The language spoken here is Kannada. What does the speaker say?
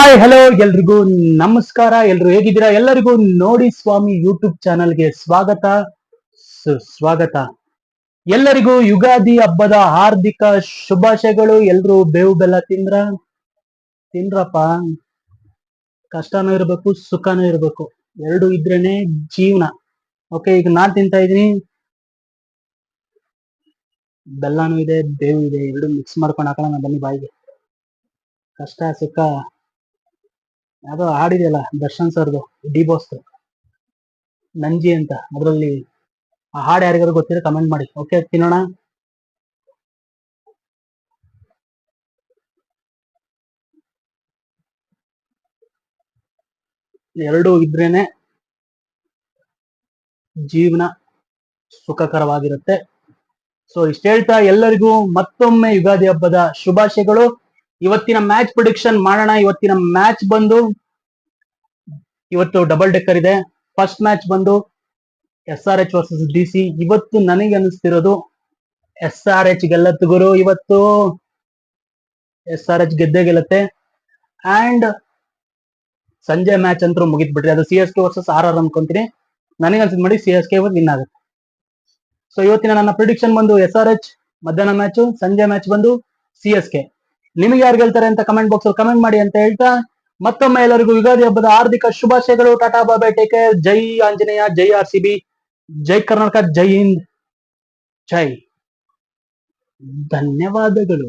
ಹಾಯ್ ಹಲೋ ಎಲ್ರಿಗೂ ನಮಸ್ಕಾರ. ಎಲ್ರು ಹೇಗಿದ್ದೀರಾ? ಎಲ್ಲರಿಗೂ ನೋಡಿ ಸ್ವಾಮಿ ಯೂಟ್ಯೂಬ್ ಚಾನಲ್ಗೆ ಸ್ವಾಗತ ಸುಸ್ವಾಗತ. ಎಲ್ಲರಿಗೂ ಯುಗಾದಿ ಹಬ್ಬದ ಹಾರ್ದಿಕ ಶುಭಾಶಯಗಳು. ಎಲ್ರು ಬೇವು ಬೆಲ್ಲ ತಿಂದ್ರಪ್ಪ. ಕಷ್ಟನೂ ಇರ್ಬೇಕು, ಸುಖನೂ ಇರ್ಬೇಕು, ಎರಡು ಇದ್ರೇನೆ ಜೀವನ. ಓಕೆ, ಈಗ ನಾನ್ ತಿಂತಾ ಇದೀನಿ, ಬೆಲ್ಲನೂ ಇದೆ, ಬೇವು ಇದೆ, ಎರಡು ಮಿಕ್ಸ್ ಮಾಡ್ಕೊಂಡು ಹಾಕೋಣ ಬನ್ನಿ ಬಾಯಿಗೆ. ಕಷ್ಟ ಸುಖ ಯಾವ್ದೋ ಹಾಡಿದೆಯಲ್ಲ ದರ್ಶನ್ ಸರ್ದು, ಡಿ ಬಾಸ್ ನಂಜಿ ಅಂತ, ಅದ್ರಲ್ಲಿ ಆ ಹಾಡು ಯಾರಿಗಾರು ಗೊತ್ತಿದ್ರೆ ಕಮೆಂಟ್ ಮಾಡಿ. ಓಕೆ, ತಿನ್ನೋಣ. ಎರಡು ಇದ್ರೇನೆ ಜೀವನ ಸುಖಕರವಾಗಿರುತ್ತೆ. ಸೊ ಇಷ್ಟ ಹೇಳ್ತಾ ಎಲ್ಲರಿಗೂ ಮತ್ತೊಮ್ಮೆ ಯುಗಾದಿ ಹಬ್ಬದ ಶುಭಾಶಯಗಳು. ಇವತ್ತಿನ ಮ್ಯಾಚ್ ಪ್ರಿಡಿಕ್ಷನ್ ಮಾಡೋಣ. ಇವತ್ತಿನ ಮ್ಯಾಚ್ ಬಂದು, ಇವತ್ತು ಡಬಲ್ ಡೆಕ್ಕರ್ ಇದೆ. ಫಸ್ಟ್ ಮ್ಯಾಚ್ ಬಂದು SRH ವರ್ಸಸ್ DC. ಇವತ್ತು ನನಗೆ ಅನಿಸ್ತಿರೋದು SRH ಗೆಲ್ಲತ್ತು ಗುರು. ಇವತ್ತು SRH ಗೆದ್ದೇ ಗೆಲ್ಲತ್ತೆ. ಅಂಡ್ ಸಂಜೆ ಮ್ಯಾಚ್ ಅಂತೂ ಮುಗಿದ್ಬಿಟ್ರಿ, ಅದು CSK ವರ್ಸಸ್ RR ಅನ್ಕೊಂತೀನಿ. ನನಗೆ ಅನ್ಸಿದ್ ಮಾಡಿ CSK ವಿನ್ ಆಗುತ್ತೆ. ಸೊ ಇವತ್ತಿನ ನನ್ನ ಪ್ರಿಡಿಕ್ಷನ್ ಬಂದು SRH ಮಧ್ಯಾಹ್ನ ಮ್ಯಾಚ್, ಸಂಜೆ ಮ್ಯಾಚ್ ಬಂದು CSK. ನಿಮಗೆ ಯಾರು ಗೆಲ್ತಾರೆ ಅಂತ ಕಮೆಂಟ್ ಬಾಕ್ಸ್ ಅಲ್ಲಿ ಕಮೆಂಟ್ ಮಾಡಿ ಅಂತ ಹೇಳ್ತಾ, ಮತ್ತೊಮ್ಮೆ ಎಲ್ಲರಿಗೂ ಯುಗಾದಿ ಹಬ್ಬದ ಹಾರ್ದಿಕ ಶುಭಾಶಯಗಳು. Tata bye bye, take care. ಜೈ ಆಂಜನೇಯ, ಜೈ RCB, ಜೈ ಕರ್ನಾಟಕ, ಜೈ ಹಿಂದ್, ಜೈ. ಧನ್ಯವಾದಗಳು.